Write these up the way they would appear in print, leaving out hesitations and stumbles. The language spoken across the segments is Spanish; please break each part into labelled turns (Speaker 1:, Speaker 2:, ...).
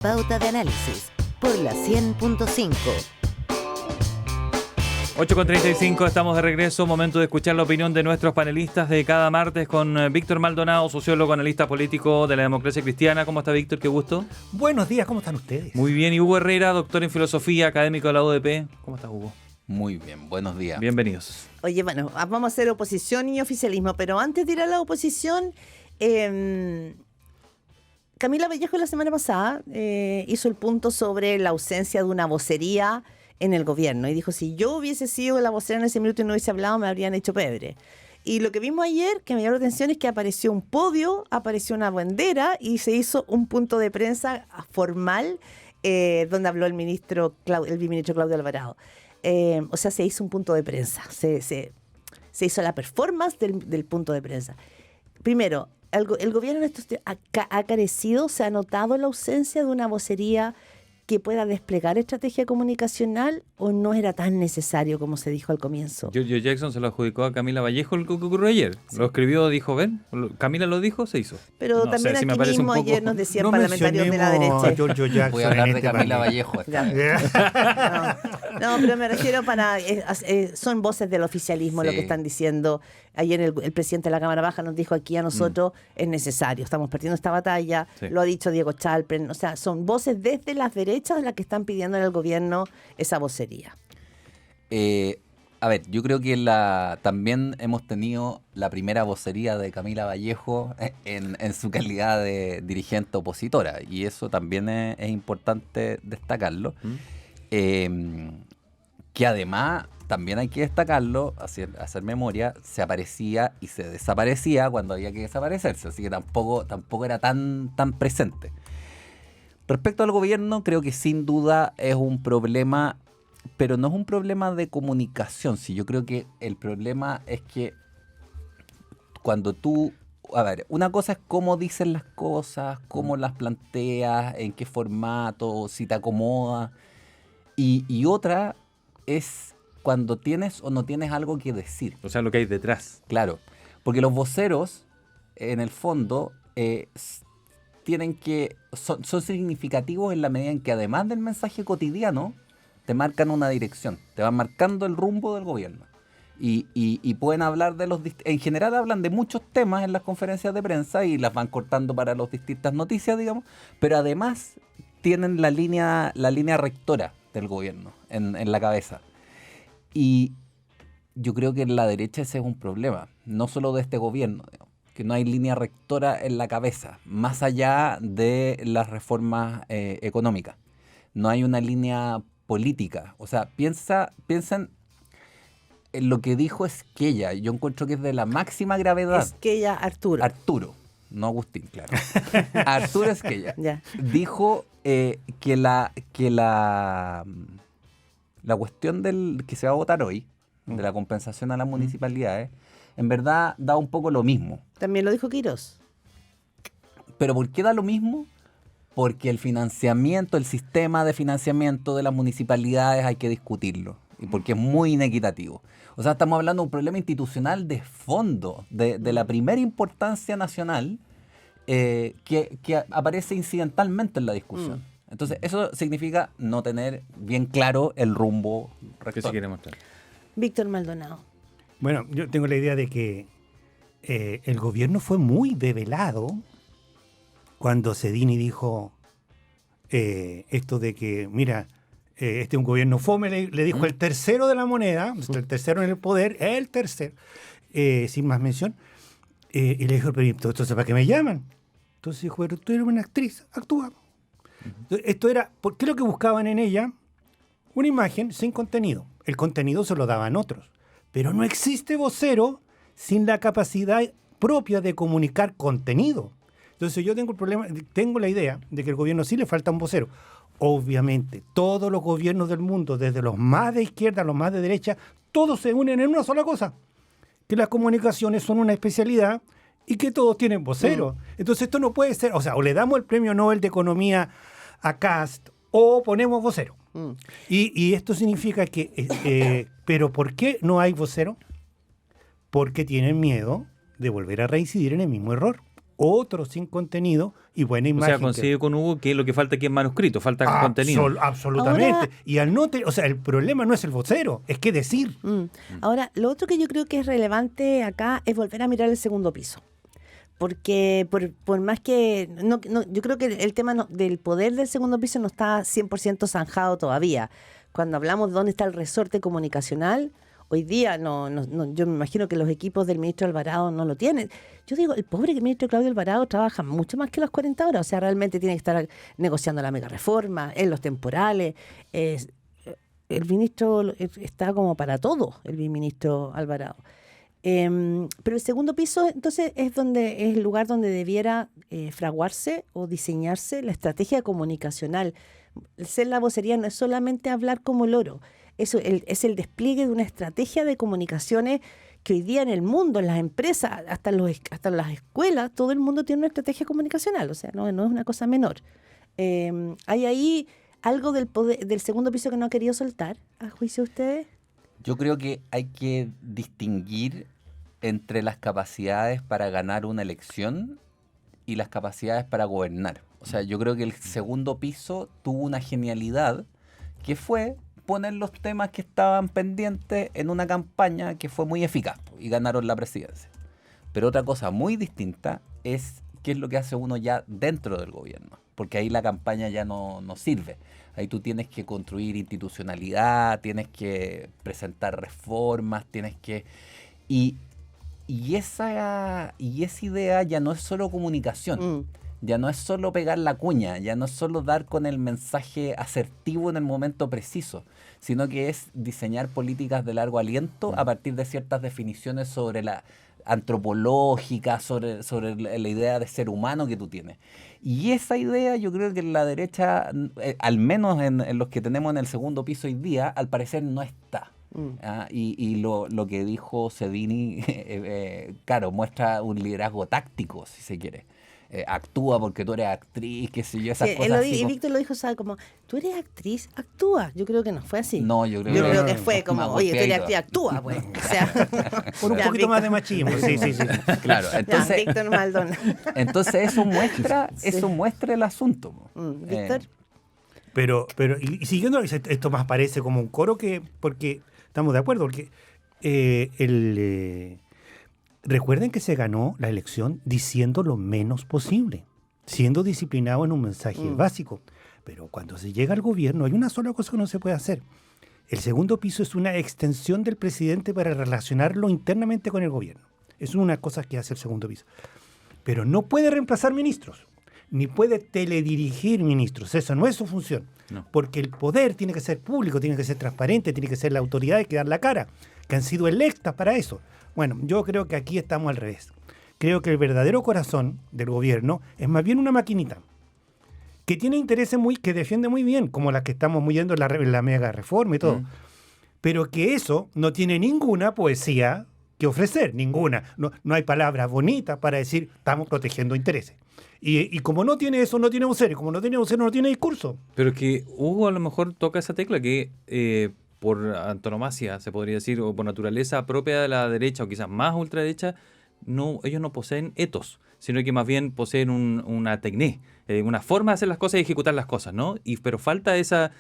Speaker 1: Pauta de análisis por la 100.5.
Speaker 2: 8:35, estamos de regreso. Momento de escuchar la opinión de nuestros panelistas de cada martes con Víctor Maldonado, sociólogo, analista político de la Democracia Cristiana. ¿Cómo está, Víctor? Qué gusto.
Speaker 3: Buenos días, ¿cómo están ustedes?
Speaker 2: Muy bien. Y Hugo Herrera, doctor en filosofía, académico de la UDP. ¿Cómo estás, Hugo?
Speaker 4: Muy bien, buenos días.
Speaker 2: Bienvenidos.
Speaker 5: Oye, bueno, vamos a hacer oposición y oficialismo, pero antes de ir a la oposición, Camila Vallejo la semana pasada hizo el punto sobre la ausencia de una vocería en el gobierno y dijo, si yo hubiese sido la vocera en ese minuto y no hubiese hablado, me habrían hecho pebre. Y lo que vimos ayer, que me llamó la atención, es que apareció un podio, apareció una bandera y se hizo un punto de prensa formal donde habló el viceministro Claudio Alvarado. O sea, se hizo un punto de prensa, se hizo la performance del punto de prensa. Primero, el gobierno en estos ha carecido, se ha notado la ausencia de una vocería que pueda desplegar estrategia comunicacional, o no era tan necesario como se dijo al comienzo.
Speaker 2: Giorgio Jackson se lo adjudicó a Camila Vallejo lo que ocurrió ayer. Sí. Lo escribió, dijo, ven, Camila lo dijo, se hizo.
Speaker 5: Pero no también sé, aquí si mismo ayer nos decían parlamentarios de la derecha.
Speaker 3: A Giorgio Jackson.
Speaker 4: Voy a hablar de Camila Vallejo.
Speaker 5: No, pero me refiero son voces del oficialismo, sí, lo que están diciendo. Ayer el presidente de la Cámara Baja nos dijo aquí a nosotros es necesario, estamos perdiendo esta batalla, sí, lo ha dicho Diego Chalpern, o sea, son voces desde las derechas las que están pidiendo al gobierno esa vocería.
Speaker 4: A ver, yo creo que también hemos tenido la primera vocería de Camila Vallejo en su calidad de dirigente opositora, y eso también es importante destacarlo. Que además, también hay que destacarlo, hacer memoria, se aparecía y se desaparecía cuando había que desaparecerse, así que tampoco era tan presente. Respecto al gobierno, creo que sin duda es un problema, pero no es un problema de comunicación. Sí, yo creo que el problema es que cuando tú... A ver, una cosa es cómo dices las cosas, cómo las planteas, en qué formato, si te acomoda, y otra es cuando tienes o no tienes algo que decir.
Speaker 2: O sea, lo que hay detrás.
Speaker 4: Claro, porque los voceros, en el fondo, son significativos en la medida en que, además del mensaje cotidiano, te marcan una dirección, te van marcando el rumbo del gobierno. Y pueden hablar en general hablan de muchos temas en las conferencias de prensa y las van cortando para las distintas noticias, digamos, pero además tienen la línea rectora del gobierno en la cabeza. Y yo creo que en la derecha ese es un problema, no solo de este gobierno, digamos, que no hay línea rectora en la cabeza, más allá de las reformas económicas. No hay una línea política. O sea, piensen en lo que dijo Esquella. Yo encuentro que es de la máxima gravedad.
Speaker 5: Esquella,
Speaker 4: Arturo, no Agustín, claro. Arturo Esquella.
Speaker 5: Ya.
Speaker 4: Dijo que la cuestión que se va a votar hoy, de la compensación a las municipalidades, en verdad da un poco lo mismo.
Speaker 5: También lo dijo Quirós.
Speaker 4: ¿Pero por qué da lo mismo? Porque el sistema de financiamiento de las municipalidades hay que discutirlo, y porque es muy inequitativo. O sea, estamos hablando de un problema institucional de fondo, de la primera importancia nacional, que aparece incidentalmente en la discusión. Entonces, eso significa no tener bien claro el rumbo rector.
Speaker 2: ¿Qué se quiere mostrar?
Speaker 5: Víctor Maldonado.
Speaker 3: Bueno, yo tengo la idea de que el gobierno fue muy develado cuando Cedini dijo esto de que, mira, este es un gobierno fome, le dijo el tercero de la moneda, el tercero en el poder, el tercero, sin más mención, y le dijo, pero entonces, ¿para qué me llaman? Entonces dijo, pero tú eres una actriz, actúa. Esto era, ¿qué es lo que buscaban en ella? Una imagen sin contenido. El contenido se lo daban otros. Pero no existe vocero sin la capacidad propia de comunicar contenido. Entonces yo tengo la idea de que al gobierno sí le falta un vocero. Obviamente, todos los gobiernos del mundo, desde los más de izquierda a los más de derecha, todos se unen en una sola cosa, que las comunicaciones son una especialidad y que todos tienen vocero. Entonces esto no puede ser, o le damos el premio Nobel de Economía a Kast o ponemos vocero. Y esto significa que, pero ¿por qué no hay vocero? Porque tienen miedo de volver a reincidir en el mismo error. otro sin contenido y buena
Speaker 2: O
Speaker 3: imagen.
Speaker 2: sea, coincide con Hugo que lo que falta aquí es manuscrito, falta contenido.
Speaker 3: Absolutamente.
Speaker 5: Ahora-
Speaker 3: Y o sea, el problema no es el vocero, es qué decir.
Speaker 5: Ahora, lo otro que yo creo que es relevante acá es volver a mirar el segundo piso. Porque por más que... yo creo que el tema del poder del segundo piso no está 100% zanjado todavía. Cuando hablamos de dónde está el resorte comunicacional, hoy día yo me imagino que los equipos del ministro Alvarado no lo tienen. Yo digo, el pobre ministro Claudio Alvarado trabaja mucho más que las 40 horas. O sea, realmente tiene que estar negociando la mega reforma, en los temporales. El ministro está como para todo, el ministro Alvarado. Pero el segundo piso, entonces, es el lugar donde debiera fraguarse o diseñarse la estrategia comunicacional. Ser la vocería no es solamente hablar como loro, es el despliegue de una estrategia de comunicaciones que hoy día en el mundo, en las empresas, hasta en las escuelas, todo el mundo tiene una estrategia comunicacional, o sea, no es una cosa menor. ¿Hay ahí algo del poder, del segundo piso que no ha querido soltar, a juicio de ustedes?
Speaker 4: Yo creo que hay que distinguir entre las capacidades para ganar una elección y las capacidades para gobernar. O sea, yo creo que el segundo piso tuvo una genialidad que fue poner los temas que estaban pendientes en una campaña que fue muy eficaz y ganaron la presidencia. Pero otra cosa muy distinta es qué es lo que hace uno ya dentro del gobierno, porque ahí la campaña ya no sirve. Ahí tú tienes que construir institucionalidad, tienes que presentar reformas, tienes que... Y esa idea ya no es solo comunicación, ya no es solo pegar la cuña, ya no es solo dar con el mensaje asertivo en el momento preciso, sino que es diseñar políticas de largo aliento a partir de ciertas definiciones sobre la antropológica, sobre la idea de ser humano que tú tienes. Y esa idea yo creo que en la derecha, al menos en los que tenemos en el segundo piso hoy día, al parecer no está. Y lo que dijo Cedini, claro, muestra un liderazgo táctico, si se quiere. Actúa porque tú eres actriz, qué sé yo, esas
Speaker 5: Sí,
Speaker 4: cosas así.
Speaker 5: y Víctor lo dijo, ¿sabe? Como, tú eres actriz, actúa. Yo creo que no fue así.
Speaker 4: No, yo creo
Speaker 5: Yo
Speaker 4: que
Speaker 5: creo que fue como,
Speaker 4: más
Speaker 5: oye, tú eres
Speaker 4: golpeadito.
Speaker 5: actriz, actúa, pues. O sea,
Speaker 3: Con un
Speaker 5: ya,
Speaker 3: poquito más
Speaker 5: Víctor.
Speaker 3: de machismo, sí.
Speaker 4: Claro, entonces,
Speaker 5: Víctor Maldonado.
Speaker 4: entonces eso muestra el asunto.
Speaker 5: Víctor.
Speaker 3: Pero y siguiendo, esto más parece como un coro porque estamos de acuerdo, porque recuerden que se ganó la elección diciendo lo menos posible, siendo disciplinado en un mensaje básico. Pero cuando se llega al gobierno hay una sola cosa que no se puede hacer. El segundo piso es una extensión del presidente para relacionarlo internamente con el gobierno. Es una cosa que hace el segundo piso. Pero no puede reemplazar ministros, ni puede teledirigir ministros. Esa no es su función.
Speaker 2: No.
Speaker 3: Porque el poder tiene que ser público, tiene que ser transparente, tiene que ser la autoridad que dar la cara, que han sido electas para eso. Bueno, yo creo que aquí estamos al revés. Creo que el verdadero corazón del gobierno es más bien una maquinita que tiene intereses que defiende muy bien, como las que estamos viendo en la mega reforma y todo. Pero que eso no tiene ninguna poesía que ofrecer, ninguna. No hay palabras bonitas para decir estamos protegiendo intereses. Y como no tiene eso, no tiene vocero. Como no tiene vocero, no tiene discurso.
Speaker 2: Pero es que Hugo a lo mejor toca esa tecla que por antonomasia, se podría decir, o por naturaleza propia de la derecha, o quizás más ultraderecha, ellos no poseen etos, sino que más bien poseen una tecné, una forma de hacer las cosas y ejecutar las cosas, ¿no? Pero falta esa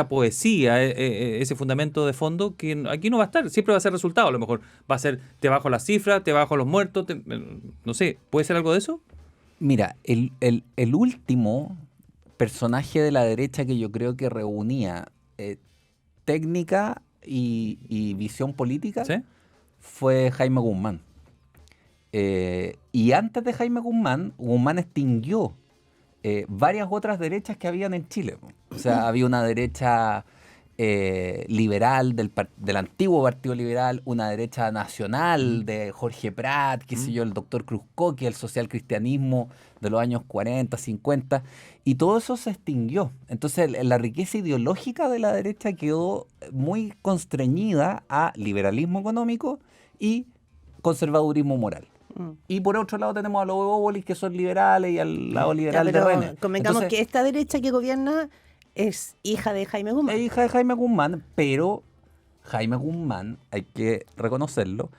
Speaker 2: poesía, ese fundamento de fondo que aquí no va a estar, siempre va a ser resultado, a lo mejor va a ser te bajo las cifras, te bajo los muertos, no sé, ¿puede ser algo de eso?
Speaker 4: Mira, el último personaje de la derecha que yo creo que reunía técnica y visión política
Speaker 2: ¿Sí?
Speaker 4: fue Jaime Guzmán. Y antes de Jaime Guzmán extinguió varias otras derechas que habían en Chile. O sea, había una derecha liberal del antiguo Partido Liberal, una derecha nacional de Jorge Prat, qué sé yo, el doctor Cruzcoque, el socialcristianismo de los años 40, 50, y todo eso se extinguió. Entonces la riqueza ideológica de la derecha quedó muy constreñida a liberalismo económico y conservadurismo moral. Y por otro lado tenemos a los óbolis que son liberales y al lado liberal de
Speaker 5: pero
Speaker 4: René.
Speaker 5: convengamos
Speaker 4: Entonces,
Speaker 5: que esta derecha que gobierna es hija de Jaime Guzmán.
Speaker 4: es hija de Jaime Guzmán, pero Jaime Guzmán, hay que reconocerlo,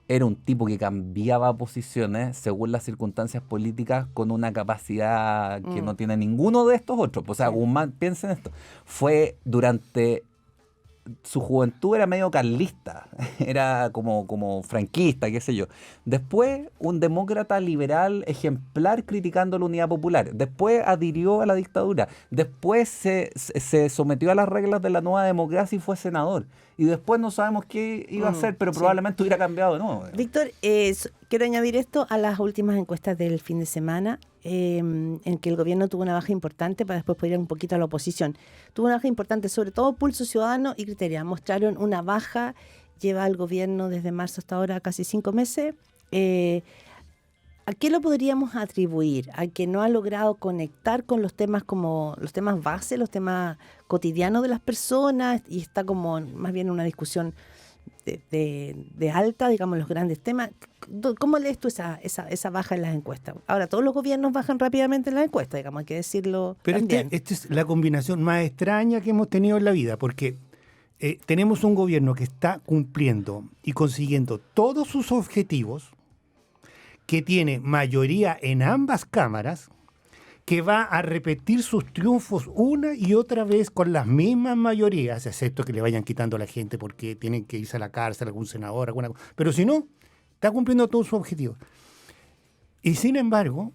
Speaker 4: era un tipo que cambiaba posiciones según las circunstancias políticas con una capacidad que no tiene ninguno de estos otros. O sea, Guzmán, piensen esto, fue durante su juventud era medio carlista, era como franquista, qué sé yo. Después, un demócrata liberal ejemplar criticando la Unidad Popular. Después adhirió a la dictadura. Después se sometió a las reglas de la nueva democracia y fue senador. Y después no sabemos qué iba a hacer, pero probablemente hubiera cambiado de nuevo.
Speaker 5: Víctor, quiero añadir esto a las últimas encuestas del fin de semana, en que el gobierno tuvo una baja importante, para después poder ir un poquito a la oposición. Tuvo una baja importante, sobre todo Pulso Ciudadano y Criteria. Mostraron una baja, lleva el gobierno desde marzo hasta ahora casi 5 meses. ¿A qué lo podríamos atribuir? ¿A que no ha logrado conectar con los temas como los temas base, los temas cotidianos de las personas, y está como más bien una discusión de alta, digamos, los grandes temas? ¿Cómo lees tú esa baja en las encuestas? Ahora, todos los gobiernos bajan rápidamente en las encuestas, digamos, hay que decirlo.
Speaker 3: Pero
Speaker 5: también.
Speaker 3: esta es la combinación más extraña que hemos tenido en la vida, porque tenemos un gobierno que está cumpliendo y consiguiendo todos sus objetivos, que tiene mayoría en ambas cámaras, que va a repetir sus triunfos una y otra vez con las mismas mayorías, excepto que le vayan quitando a la gente porque tienen que irse a la cárcel, algún senador, alguna cosa. Pero si no, está cumpliendo todos sus objetivos. Y sin embargo,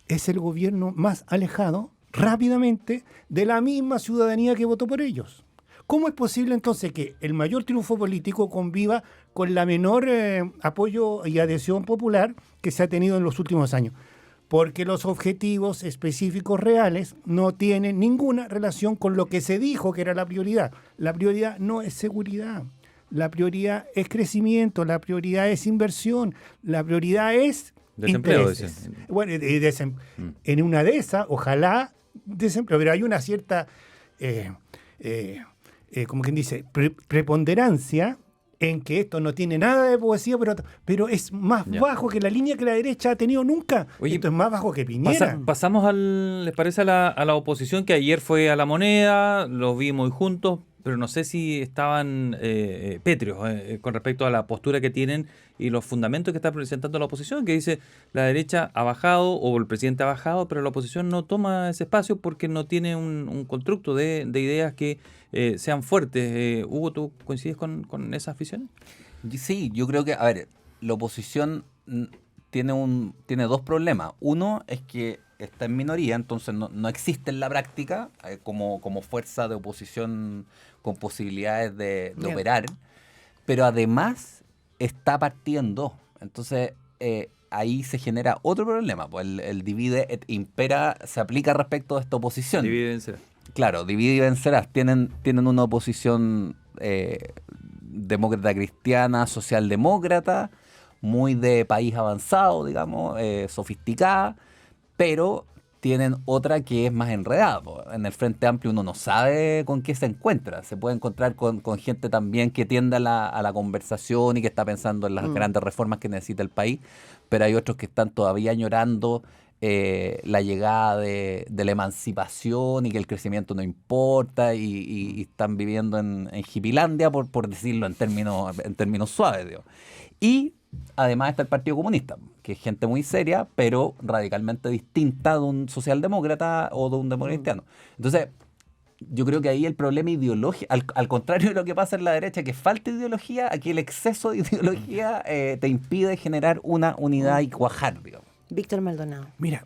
Speaker 3: es el gobierno más alejado rápidamente de la misma ciudadanía que votó por ellos. ¿Cómo es posible entonces que el mayor triunfo político conviva con la menor apoyo y adhesión popular que se ha tenido en los últimos años? Porque los objetivos específicos reales no tienen ninguna relación con lo que se dijo que era la prioridad. La prioridad no es seguridad, la prioridad es crecimiento, la prioridad es inversión, la prioridad es
Speaker 2: Desempleo,
Speaker 3: intereses. Bueno, en una de esas, ojalá desempleo, pero hay una cierta... como quien dice, preponderancia en que esto no tiene nada de poesía, pero es más bajo que la línea que la derecha ha tenido nunca.
Speaker 2: Oye,
Speaker 3: esto es más bajo que Piñera.
Speaker 2: Pasamos ¿les parece a la oposición, que ayer fue a La Moneda, los vi muy juntos, pero no sé si estaban pétreos con respecto a la postura que tienen y los fundamentos que está presentando la oposición, que dice la derecha ha bajado o el presidente ha bajado, pero la oposición no toma ese espacio porque no tiene un constructo de ideas que sean fuertes. Hugo, ¿tú coincides con esas visiones?
Speaker 4: Sí, yo creo que, a ver, la oposición tiene dos problemas. Uno es que está en minoría, entonces no existe en la práctica como fuerza de oposición con posibilidades de operar, pero además está partiendo. Entonces ahí se genera otro problema, pues el divide et impera se aplica respecto a esta oposición.
Speaker 2: Divide y vencerás.
Speaker 4: Claro, divide y vencerás. Tienen una oposición demócrata cristiana, socialdemócrata, muy de país avanzado, digamos, sofisticada, pero tienen otra que es más enredada. En el Frente Amplio uno no sabe con qué se encuentra. Se puede encontrar con gente también que tiende a la conversación y que está pensando en las grandes reformas que necesita el país, pero hay otros que están todavía añorando la llegada de la emancipación y que el crecimiento no importa y están viviendo en Hipilandia, por decirlo en términos suaves, digo. Y además está el Partido Comunista, que es gente muy seria, pero radicalmente distinta de un socialdemócrata o de un demócrata cristiano. Entonces, yo creo que ahí el problema ideológico, al contrario de lo que pasa en la derecha, que falta ideología, aquí el exceso de ideología te impide generar una unidad y cuajar, digamos.
Speaker 5: Víctor Maldonado.
Speaker 3: Mira,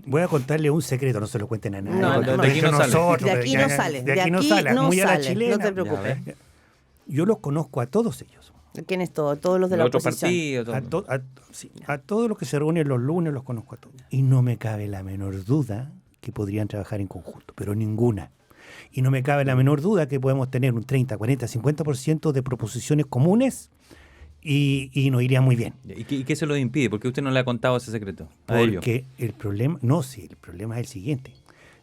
Speaker 3: voy a contarle un secreto, no se lo cuenten a nadie.
Speaker 2: De aquí no sale.
Speaker 5: De aquí no sale.
Speaker 3: De aquí no sale, muy a la
Speaker 5: sale,
Speaker 3: chilena.
Speaker 5: no te preocupes.
Speaker 3: Yo los conozco a todos ellos.
Speaker 5: ¿Quién es todo? Todos los de la
Speaker 2: Otro
Speaker 5: oposición.
Speaker 2: partido.
Speaker 3: A todos los que se reúnen los lunes los conozco a todos. Y no me cabe la menor duda que podrían trabajar en conjunto, pero ninguna. Y no me cabe la menor duda que podemos tener un 30, 40, 50% de proposiciones comunes y nos iría muy bien.
Speaker 2: ¿Y qué se lo impide? ¿Por qué usted no le ha contado ese secreto a ellos?
Speaker 3: Porque el problema es el siguiente.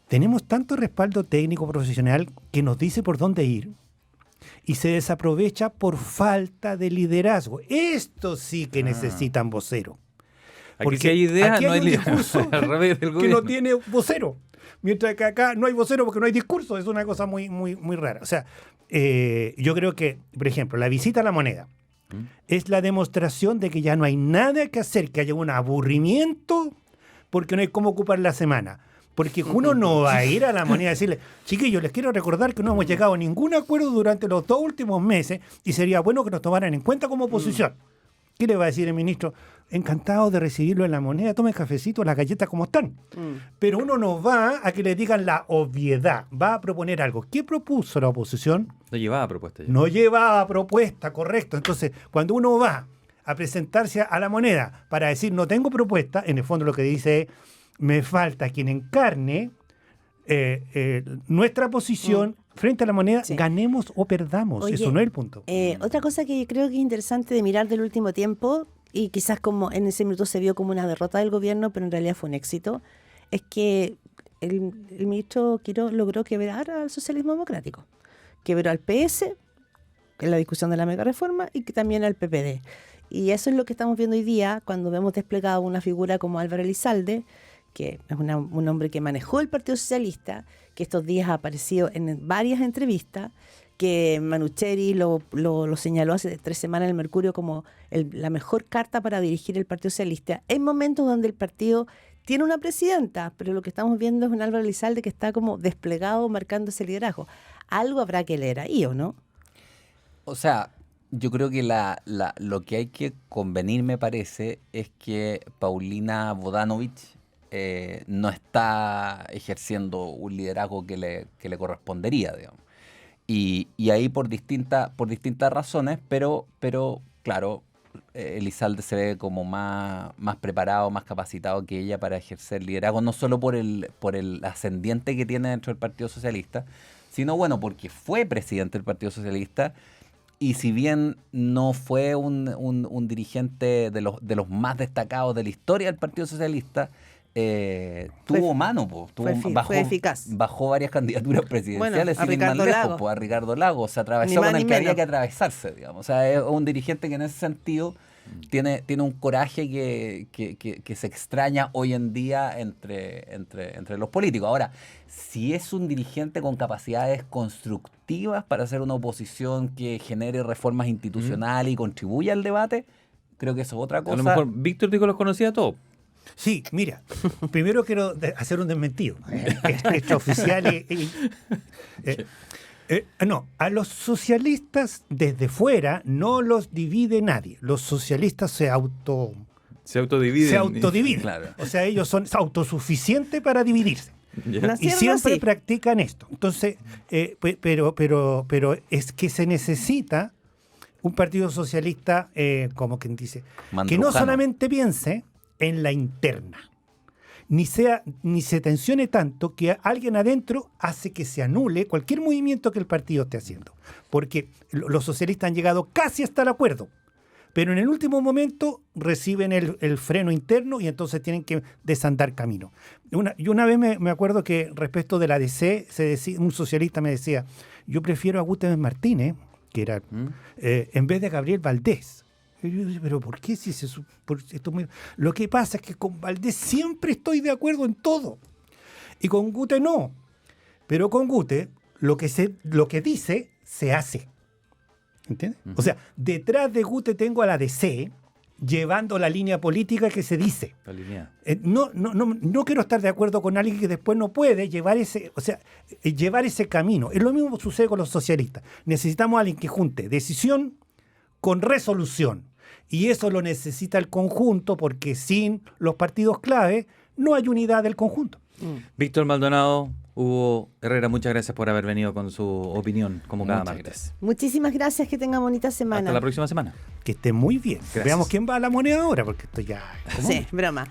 Speaker 3: Tenemos tanto respaldo técnico profesional que nos dice por dónde ir y se desaprovecha por falta de liderazgo. Esto sí que necesitan vocero.
Speaker 2: Aquí si hay ideas,
Speaker 3: aquí
Speaker 2: no hay
Speaker 3: un discurso
Speaker 2: al revés del
Speaker 3: que
Speaker 2: gobierno.
Speaker 3: no tiene vocero. Mientras que acá no hay vocero porque no hay discurso. Es una cosa muy, muy, muy rara. O sea, yo creo que, por ejemplo, la visita a La Moneda es la demostración de que ya no hay nada que hacer, que haya un aburrimiento, porque no hay cómo ocupar la semana. Porque uno no va a ir a la Moneda a decirle, chiquillos, les quiero recordar que no hemos llegado a ningún acuerdo durante los 2 últimos meses y sería bueno que nos tomaran en cuenta como oposición. ¿Qué le va a decir el ministro? Encantado de recibirlo en la Moneda, tome cafecito, las galletas como están. Pero uno no va a que le digan la obviedad, va a proponer algo. ¿Qué propuso la oposición?
Speaker 2: No llevaba propuesta ya.
Speaker 3: No llevaba propuesta, correcto. Entonces, cuando uno va a presentarse a la Moneda para decir no tengo propuesta, en el fondo lo que dice es, me falta quien encarne nuestra posición frente a la Moneda,
Speaker 5: Sí.
Speaker 3: ganemos o perdamos.
Speaker 5: Oye,
Speaker 3: eso no es el punto.
Speaker 5: Otra cosa que creo que es interesante de mirar del último tiempo, y quizás como en ese minuto se vio como una derrota del gobierno, pero en realidad fue un éxito, es que el ministro Quirós logró quebrar al socialismo democrático. Quebró al PS en la discusión de la mega reforma y que también al PPD. Y eso es lo que estamos viendo hoy día cuando vemos desplegado una figura como Álvaro Elizalde, que es un hombre que manejó el Partido Socialista, que estos días ha aparecido en varias entrevistas, que Manucheri lo señaló hace 3 semanas en el Mercurio como la mejor carta para dirigir el Partido Socialista, en momentos donde el partido tiene una presidenta, pero lo que estamos viendo es un Álvaro Elizalde que está como desplegado marcando ese liderazgo. Algo habrá que leer ahí, ¿o no?
Speaker 4: O sea, yo creo que lo que hay que convenir, me parece, es que Paulina Bodanovich no está ejerciendo un liderazgo que le correspondería, digamos. Y ahí por distintas razones, pero claro, Elizalde se ve como más preparado, más capacitado que ella para ejercer liderazgo, no solo por el ascendiente que tiene dentro del Partido Socialista, sino bueno, porque fue presidente del Partido Socialista. Y si bien no fue un dirigente de los más destacados de la historia del Partido Socialista, tuvo mano,
Speaker 5: fue eficaz.
Speaker 4: Bajó varias candidaturas presidenciales,
Speaker 5: Bueno, a
Speaker 4: sin ir más
Speaker 5: Ricardo
Speaker 4: lejos,
Speaker 5: Lagos.
Speaker 4: a Ricardo Lagos, se
Speaker 5: Ni
Speaker 4: atravesó
Speaker 5: más
Speaker 4: con el
Speaker 5: ni
Speaker 4: que había
Speaker 5: menos.
Speaker 4: que atravesarse, digamos. O sea, es un dirigente que en ese sentido tiene un coraje que se extraña hoy en día entre los políticos. Ahora, si es un dirigente con capacidades constructivas para hacer una oposición que genere reformas institucionales y contribuya al debate, creo que eso es otra cosa.
Speaker 2: A lo mejor Víctor dijo los conocía a todos.
Speaker 3: Sí, mira, primero quiero hacer un desmentido. Extraoficial no, a los socialistas desde fuera no los divide nadie. Los socialistas se autodividen.
Speaker 4: Claro.
Speaker 3: O sea, ellos son autosuficientes para dividirse.
Speaker 2: Ya.
Speaker 3: Y
Speaker 5: Nacieron
Speaker 3: siempre
Speaker 5: así.
Speaker 3: practican esto. Entonces, pero es que se necesita un partido socialista, como quien dice, que no
Speaker 4: Mandrujano.
Speaker 3: solamente piense en la interna, ni se tensione tanto que alguien adentro hace que se anule cualquier movimiento que el partido esté haciendo. Porque los socialistas han llegado casi hasta el acuerdo, pero en el último momento reciben el freno interno y entonces tienen que desandar camino. Una vez me acuerdo que respecto de la DC, un socialista me decía, yo prefiero a Guterres Martínez, que era en vez de Gabriel Valdés. Y yo decía, pero ¿por qué? Lo que pasa es que con Valdés siempre estoy de acuerdo en todo. Y con Gute no. Pero con Gute lo que dice se hace. ¿Entiendes? O sea, detrás de Gute tengo a la DC llevando la línea política que se dice.
Speaker 2: Alineada.
Speaker 3: No quiero estar de acuerdo con alguien que después no puede llevar ese camino. Es lo mismo que sucede con los socialistas. Necesitamos a alguien que junte decisión con resolución. Y eso lo necesita el conjunto, porque sin los partidos clave no hay unidad del conjunto.
Speaker 2: Víctor Maldonado, Hugo Herrera, muchas gracias por haber venido con su opinión, como cada
Speaker 4: Muchas
Speaker 2: martes.
Speaker 4: gracias.
Speaker 5: Muchísimas gracias, que tengan bonita semana.
Speaker 2: Hasta la próxima semana.
Speaker 3: Que esté muy bien.
Speaker 2: Gracias.
Speaker 3: Veamos quién va a la Moneda ahora, porque esto ya...
Speaker 5: Sí, broma.